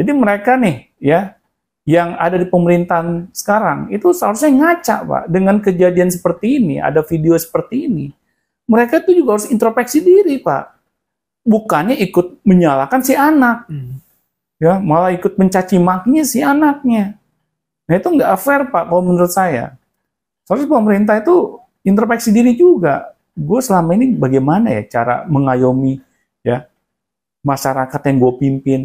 Jadi mereka nih, ya, yang ada di pemerintahan sekarang, itu seharusnya ngaca, Pak, dengan kejadian seperti ini, ada video seperti ini. Mereka tuh juga harus introspeksi diri, Pak. Bukannya ikut menyalahkan si anak, ya, malah ikut mencaci makinya si anaknya. Nah itu nggak fair, Pak, kalau menurut saya. Soalnya pemerintah itu introspeksi diri juga. Gue selama ini bagaimana ya cara mengayomi, ya, masyarakat yang gue pimpin?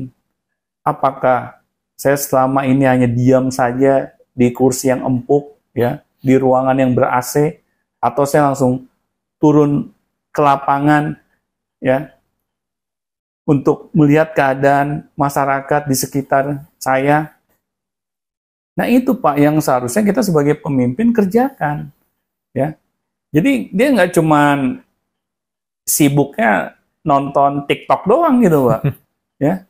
Apakah saya selama ini hanya diam saja di kursi yang empuk, ya, di ruangan yang ber-AC, atau saya langsung turun ke lapangan, ya, untuk melihat keadaan masyarakat di sekitar saya? Nah itu, Pak, yang seharusnya kita sebagai pemimpin kerjakan, ya. Jadi dia nggak cuman sibuknya nonton TikTok doang gitu, Pak, ya.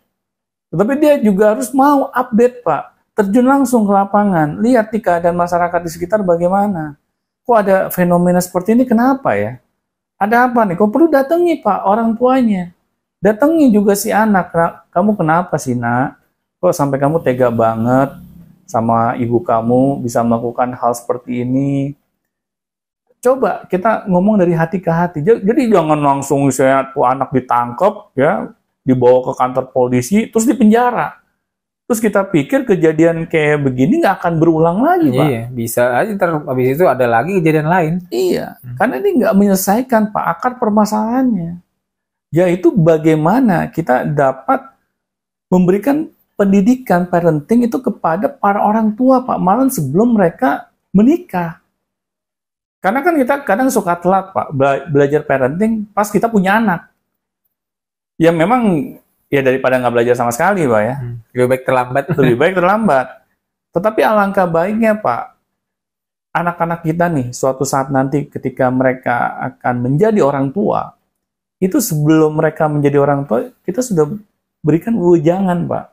Tetapi dia juga harus mau update, Pak, terjun langsung ke lapangan, lihat di keadaan masyarakat di sekitar bagaimana. Kok ada fenomena seperti ini, kenapa ya? Ada apa nih? Kok perlu datangi, Pak, orang tuanya. Datangi juga si anak. Kamu kenapa sih, nak? Kok sampai kamu tega banget sama ibu kamu bisa melakukan hal seperti ini? Coba kita ngomong dari hati ke hati. Jadi jangan langsung saya tuh anak ditangkap, ya, dibawa ke kantor polisi, terus dipenjara. Terus kita pikir kejadian kayak begini nggak akan berulang lagi, Pak. Iya, bisa aja ntar habis itu ada lagi kejadian lain. Iya, karena ini nggak menyelesaikan, Pak, akar permasalahannya. Yaitu bagaimana kita dapat memberikan pendidikan parenting itu kepada para orang tua, Pak, malah sebelum mereka menikah. Karena kan kita kadang suka telat, Pak, belajar parenting pas kita punya anak. Ya memang, ya daripada nggak belajar sama sekali, Pak, ya. Lebih baik terlambat. Lebih baik terlambat. Tetapi alangkah baiknya, Pak, anak-anak kita nih, suatu saat nanti ketika mereka akan menjadi orang tua, itu sebelum mereka menjadi orang tua, kita sudah berikan wejangan, Pak.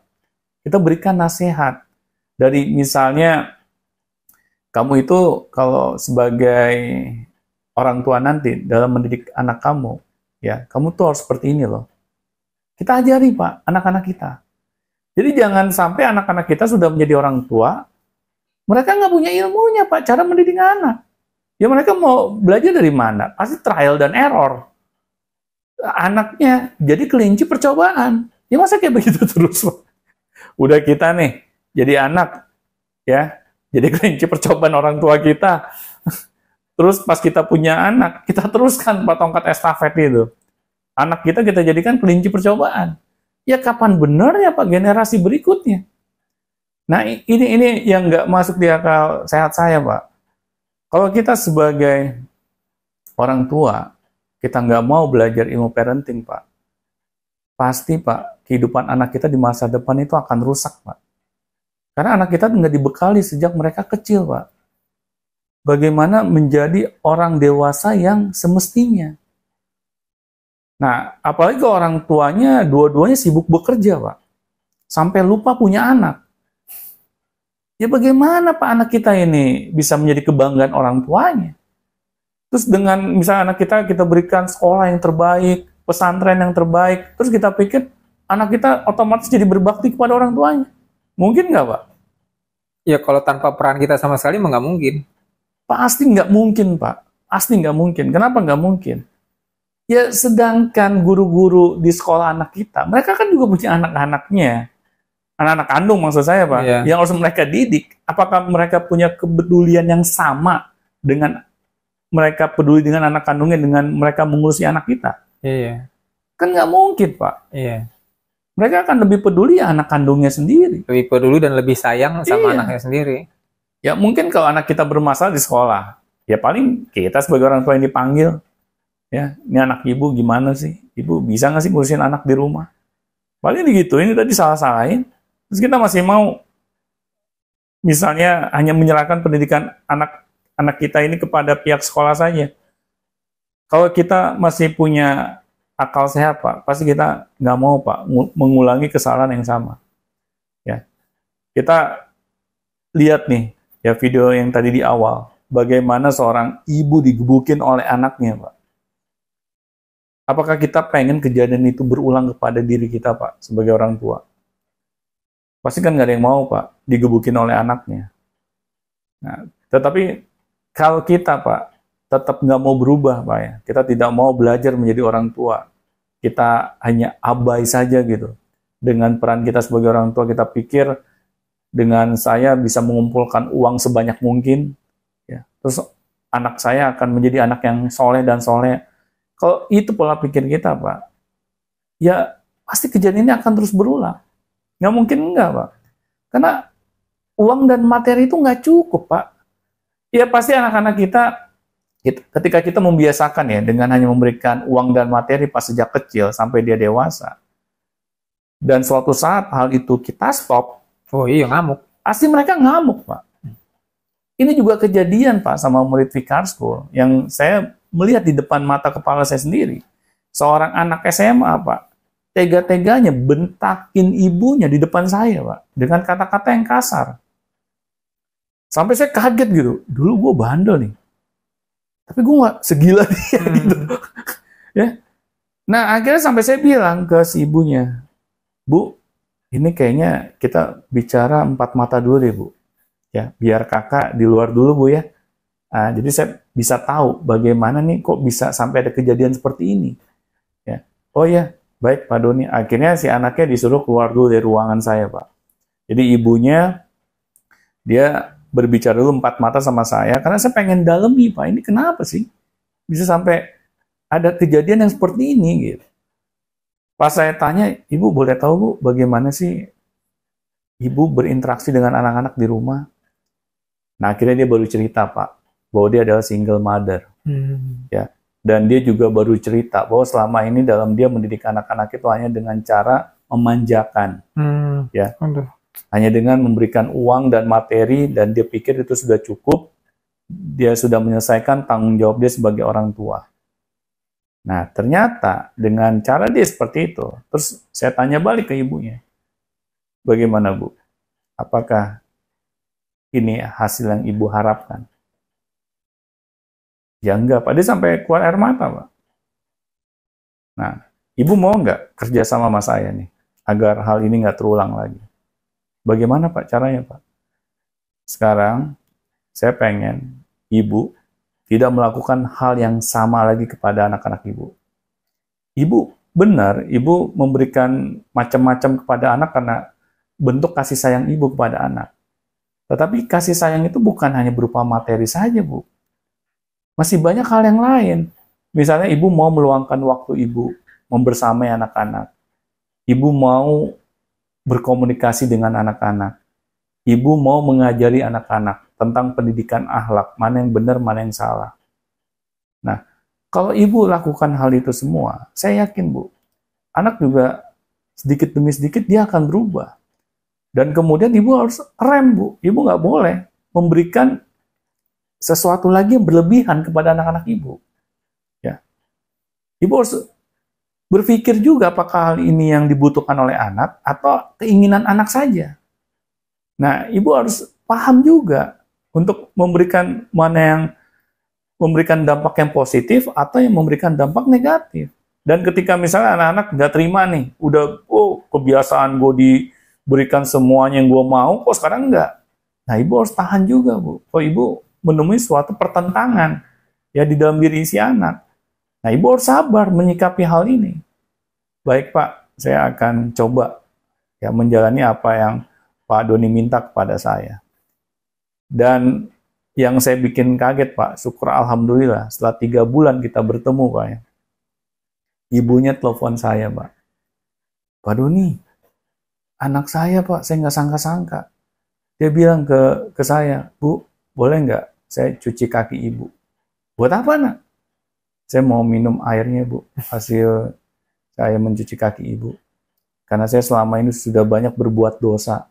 Kita berikan nasihat. Dari misalnya, kamu itu kalau sebagai orang tua nanti dalam mendidik anak kamu, ya, kamu tuh harus seperti ini loh. Kita ajari, Pak, anak-anak kita. Jadi jangan sampai anak-anak kita sudah menjadi orang tua, mereka nggak punya ilmunya, Pak, cara mendidik anak. Ya mereka mau belajar dari mana? Pasti trial dan error. Anaknya jadi kelinci percobaan. Ya masa kayak begitu terus, Pak? Udah kita nih, jadi anak, ya, jadi kelinci percobaan orang tua kita. Terus pas kita punya anak, kita teruskan, Pak, tongkat estafet itu. Anak kita jadikan kelinci percobaan. Ya kapan benarnya, Pak, generasi berikutnya? Nah ini yang nggak masuk di akal sehat saya, Pak. Kalau kita sebagai orang tua, kita nggak mau belajar ilmu parenting, Pak, pasti, Pak, kehidupan anak kita di masa depan itu akan rusak, Pak. Karena anak kita nggak dibekali sejak mereka kecil, Pak. Bagaimana menjadi orang dewasa yang semestinya. Nah, apalagi kalau orang tuanya dua-duanya sibuk bekerja, Pak. Sampai lupa punya anak. Ya bagaimana, Pak, anak kita ini bisa menjadi kebanggaan orang tuanya? Terus dengan misalnya anak kita berikan sekolah yang terbaik, pesantren yang terbaik, terus kita pikir anak kita otomatis jadi berbakti kepada orang tuanya. Mungkin nggak, Pak? Ya kalau tanpa peran kita sama sekali mah nggak mungkin. Pasti nggak mungkin, Pak. Pasti nggak mungkin. Kenapa nggak mungkin? Ya sedangkan guru-guru di sekolah anak kita, mereka kan juga punya anak-anaknya. Anak-anak kandung maksud saya, Pak. Iya. Yang harus mereka didik. Apakah mereka punya kepedulian yang sama dengan mereka peduli dengan anak kandungnya, dengan mereka mengurusi anak kita? Iya. Kan nggak mungkin, Pak. Iya. Mereka akan lebih peduli anak kandungnya sendiri. Lebih peduli dan lebih sayang sama Iya. anaknya sendiri. Ya mungkin kalau anak kita bermasalah di sekolah, ya paling kita sebagai orang tua yang dipanggil, ya, ini anak ibu gimana sih? Ibu bisa nggak sih ngurusin anak di rumah? Paling begitu, ini tadi salah-salahin. Terus kita masih mau, misalnya hanya menyerahkan pendidikan anak kita ini kepada pihak sekolah saja. Kalau kita masih punya akal sehat, Pak, pasti kita nggak mau, Pak, mengulangi kesalahan yang sama. Ya, kita lihat nih, ya, video yang tadi di awal, bagaimana seorang ibu digebukin oleh anaknya, Pak. Apakah kita pengen kejadian itu berulang kepada diri kita, Pak, sebagai orang tua? pasti kan nggak ada yang mau Pak digebukin oleh anaknya. Nah, tetapi kalau kita Pak tetap nggak mau berubah Pak ya, kita tidak mau belajar menjadi orang tua, kita hanya abai saja gitu. Dengan peran kita sebagai orang tua, kita pikir dengan saya bisa mengumpulkan uang sebanyak mungkin, ya, terus anak saya akan menjadi anak yang soleh dan soleh. Kalau itu pola pikir kita Pak, ya pasti kejadian ini akan terus berulang. Nggak mungkin enggak Pak, karena uang dan materi itu nggak cukup Pak. Ya pasti anak-anak kita, ketika kita membiasakan ya dengan hanya memberikan uang dan materi pas sejak kecil sampai dia dewasa, dan suatu saat hal itu kita stop, Oh iya, ngamuk. pasti mereka ngamuk Pak. Ini juga kejadian Pak sama murid Vicar School yang saya melihat di depan mata kepala saya sendiri. Seorang anak SMA Pak, tega-teganya bentakin ibunya di depan saya Pak, dengan kata-kata yang kasar. Sampai saya kaget gitu, dulu gue bandel nih, tapi gue nggak segila dia gitu. Ya. Nah akhirnya sampai saya bilang ke si ibunya, Bu, ini kayaknya kita bicara empat mata dulu deh Bu. Ya, biar kakak di luar dulu Bu ya. Nah, jadi saya bisa tahu bagaimana nih kok bisa sampai ada kejadian seperti ini. Ya. Oh ya, baik Pak Doni. Akhirnya si anaknya disuruh keluar dulu dari ruangan saya Pak. Jadi ibunya, dia berbicara dulu empat mata sama saya, karena saya pengen dalemi Pak, ini kenapa sih bisa sampai ada kejadian yang seperti ini gitu. Pas saya tanya, Ibu boleh tahu Bu, bagaimana sih Ibu berinteraksi dengan anak-anak di rumah? Nah akhirnya dia baru cerita Pak, bahwa dia adalah single mother. Ya. Dan dia juga baru cerita bahwa selama ini dalam dia mendidik anak-anak itu hanya dengan cara memanjakan. Ya. Hanya dengan memberikan uang dan materi, dan dia pikir itu sudah cukup, dia sudah menyelesaikan tanggung jawab dia sebagai orang tua. Nah, ternyata dengan cara dia seperti itu, terus saya tanya balik ke ibunya, bagaimana Bu? Apakah ini hasil yang Ibu harapkan? Ya enggak Pak, dia sampai keluar air mata Pak. Nah, Ibu mau nggak kerja sama saya nih, agar hal ini nggak terulang lagi? Bagaimana Pak caranya Pak? Sekarang saya pengen Ibu tidak melakukan hal yang sama lagi kepada anak-anak Ibu. Ibu benar, Ibu memberikan macam-macam kepada anak karena bentuk kasih sayang Ibu kepada anak. Tetapi kasih sayang itu bukan hanya berupa materi saja Bu. Masih banyak hal yang lain. Misalnya Ibu mau meluangkan waktu Ibu membersamai anak-anak. Ibu mau berkomunikasi dengan anak-anak. Ibu mau mengajari anak-anak tentang pendidikan akhlak, mana yang benar, mana yang salah. Nah, kalau Ibu lakukan hal itu semua, saya yakin Bu, anak juga sedikit demi sedikit dia akan berubah. Dan kemudian Ibu harus rem Bu, Ibu nggak boleh memberikan sesuatu lagi yang berlebihan kepada anak-anak Ibu. Ya. Ibu harus berpikir juga apakah hal ini yang dibutuhkan oleh anak atau keinginan anak saja. Nah, Ibu harus paham juga untuk memberikan mana yang memberikan dampak yang positif atau yang memberikan dampak negatif. Dan ketika misalnya anak-anak nggak terima nih, udah kebiasaan gue diberikan semuanya yang gue mau, kok sekarang enggak. Nah, Ibu harus tahan juga Bu. Kok Ibu menemui suatu pertentangan ya di dalam diri si anak. Nah, Ibu harus sabar menyikapi hal ini. Baik Pak, saya akan coba ya menjalani apa yang Pak Doni minta kepada saya. Dan yang saya bikin kaget Pak, syukur Alhamdulillah, setelah 3 bulan kita bertemu Pak ya, ibunya telepon saya Pak. Pak Doni, anak saya Pak, saya nggak sangka-sangka. Dia bilang ke saya, Bu, boleh nggak saya cuci kaki Ibu? Buat apa nak? Saya mau minum airnya Bu, hasil saya mencuci kaki Ibu. Karena saya selama ini sudah banyak berbuat dosa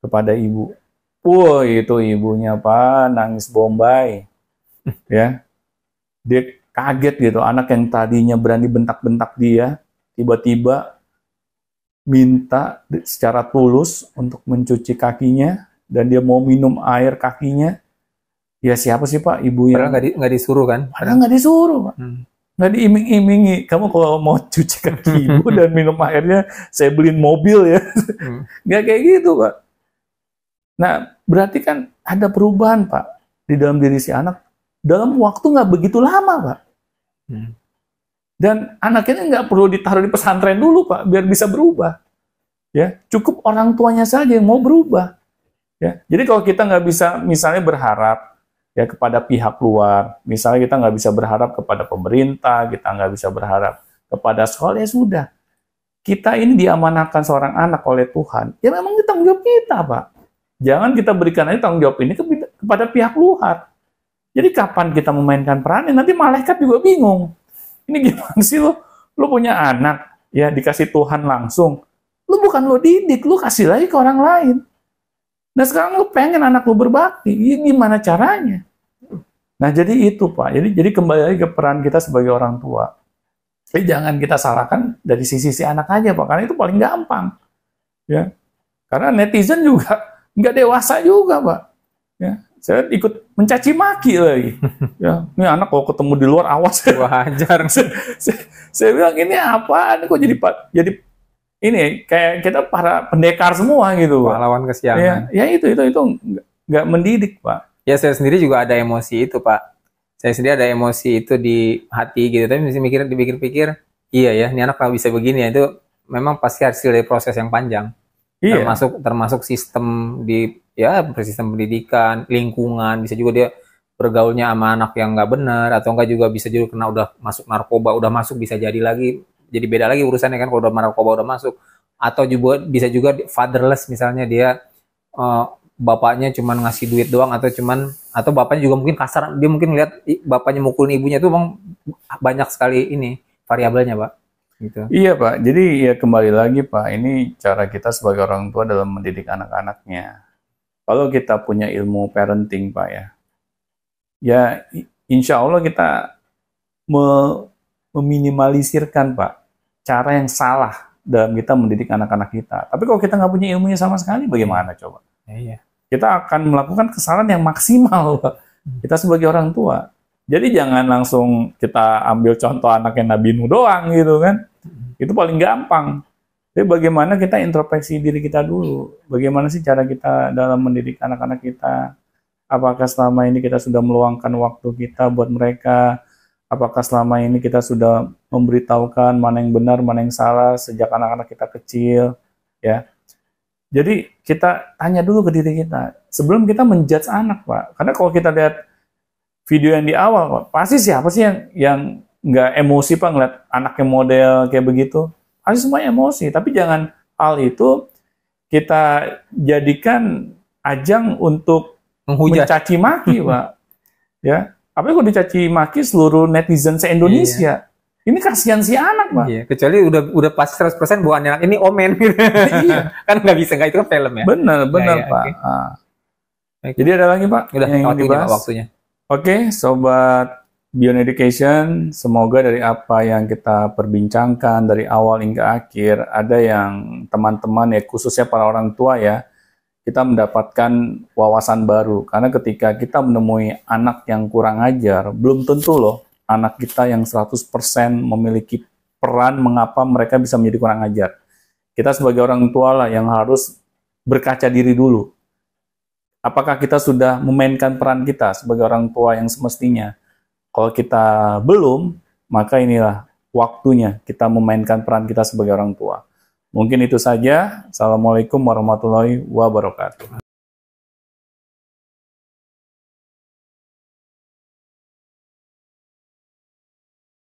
kepada Ibu. Wah, itu ibunya Pak, nangis bombay. Ya. Dia kaget gitu, anak yang tadinya berani bentak-bentak dia, tiba-tiba minta secara tulus untuk mencuci kakinya, dan dia mau minum air kakinya. Ya siapa sih Pak ibu yang... Padahal nggak disuruh kan? Padahal nggak disuruh Pak. Nggak diiming-imingi. Kamu kalau mau cuci kaki ibu dan minum airnya, saya beliin mobil ya. Nggak kayak gitu, Pak. Nah, berarti kan ada perubahan, Pak, di dalam diri si anak. Dalam waktu nggak begitu lama, Pak. Dan anak ini nggak perlu ditaruh di pesantren dulu, Pak, biar bisa berubah. Ya, cukup orang tuanya saja yang mau berubah. Ya, jadi kalau kita nggak bisa, misalnya berharap ya kepada pihak luar, misalnya kita nggak bisa berharap kepada pemerintah, kita nggak bisa berharap kepada sekolah, ya sudah. Kita ini diamanahkan seorang anak oleh Tuhan, ya memang itu tanggung jawab kita, Pak. Jangan kita berikan aja tanggung jawab ini kepada pihak luar. Jadi kapan kita memainkan perannya, nanti malaikat juga bingung. Ini gimana sih lo punya anak, ya dikasih Tuhan langsung. Lu bukan lo didik, lu kasih lagi ke orang lain. Nah sekarang lu pengen anak lu berbakti, ini gimana caranya? Nah jadi itu Pak, jadi kembali lagi ke peran kita sebagai orang tua. Jadi jangan kita salahkan dari sisi anak aja Pak, karena itu paling gampang. Ya, karena netizen juga nggak dewasa juga Pak. Ya, saya ikut mencaci maki lagi. Ya, ini anak kalau ketemu di luar awas. Wajar. saya bilang ini apaan? Kok jadi ini kayak kita para pendekar semua gitu, Pak. Pahlawan kesiangan. Ya itu nggak mendidik, Pak. Ya saya sendiri juga ada emosi itu, Pak. Saya sendiri ada emosi itu di hati gitu. Tapi mesti dipikir-pikir, iya ya, ini anak kalau bisa begini ya, itu memang pasti hasil dari proses yang panjang. Iya. Termasuk sistem sistem pendidikan, lingkungan, bisa juga dia bergaulnya sama anak yang nggak benar, atau enggak juga bisa juga kena udah masuk narkoba, udah masuk bisa jadi beda lagi urusannya kan kalau udah narkoba udah masuk, atau juga bisa juga fatherless, misalnya dia bapaknya cuma ngasih duit doang, atau bapaknya juga mungkin kasar, dia mungkin lihat bapaknya mukulin ibunya, itu memang banyak sekali ini variabelnya Pak. Gitu. Iya Pak, jadi ya kembali lagi Pak, ini cara kita sebagai orang tua dalam mendidik anak-anaknya. Kalau kita punya ilmu parenting Pak ya insya Allah kita meminimalisirkan Pak cara yang salah dalam kita mendidik anak-anak kita. Tapi kalau kita nggak punya ilmunya sama sekali, bagaimana coba? Iya. Kita akan melakukan kesalahan yang maksimal Pak. Kita sebagai orang tua. Jadi jangan langsung kita ambil contoh anaknya Nabi Nuh doang gitu kan. Itu paling gampang. Jadi bagaimana kita introspeksi diri kita dulu. Bagaimana sih cara kita dalam mendidik anak-anak kita? Apakah selama ini kita sudah meluangkan waktu kita buat mereka? Apakah selama ini kita sudah memberitahukan mana yang benar, mana yang salah sejak anak-anak kita kecil? Ya. Jadi kita tanya dulu ke diri kita. Sebelum kita menjudge anak, Pak. Karena kalau kita lihat video yang di awal, Pak, pasti siapa sih yang nggak emosi, Pak, ngeliat anaknya model kayak begitu? Pasti semua emosi. Tapi jangan hal itu kita jadikan ajang untuk mencaci maki, Pak. Ya. Apa kalau dicaci maki seluruh netizen se-Indonesia? Iya. Ini kasihan si anak, Pak. Iya, kecuali udah pasti 100% bahwa anak ini omen. Iya. Kan nggak bisa, itu kan film ya. Benar, ya, Pak. Okay. Jadi ada lagi, Pak? Udah waktunya. Oke, Sobat Beyond Education, semoga dari apa yang kita perbincangkan dari awal hingga akhir, ada yang teman-teman ya, khususnya para orang tua ya, kita mendapatkan wawasan baru. Karena ketika kita menemui anak yang kurang ajar, belum tentu loh anak kita yang 100% memiliki peran mengapa mereka bisa menjadi kurang ajar. Kita sebagai orang tua lah yang harus berkaca diri dulu. Apakah kita sudah memainkan peran kita sebagai orang tua yang semestinya? Kalau kita belum, maka inilah waktunya kita memainkan peran kita sebagai orang tua. Mungkin itu saja. Assalamualaikum warahmatullahi wabarakatuh.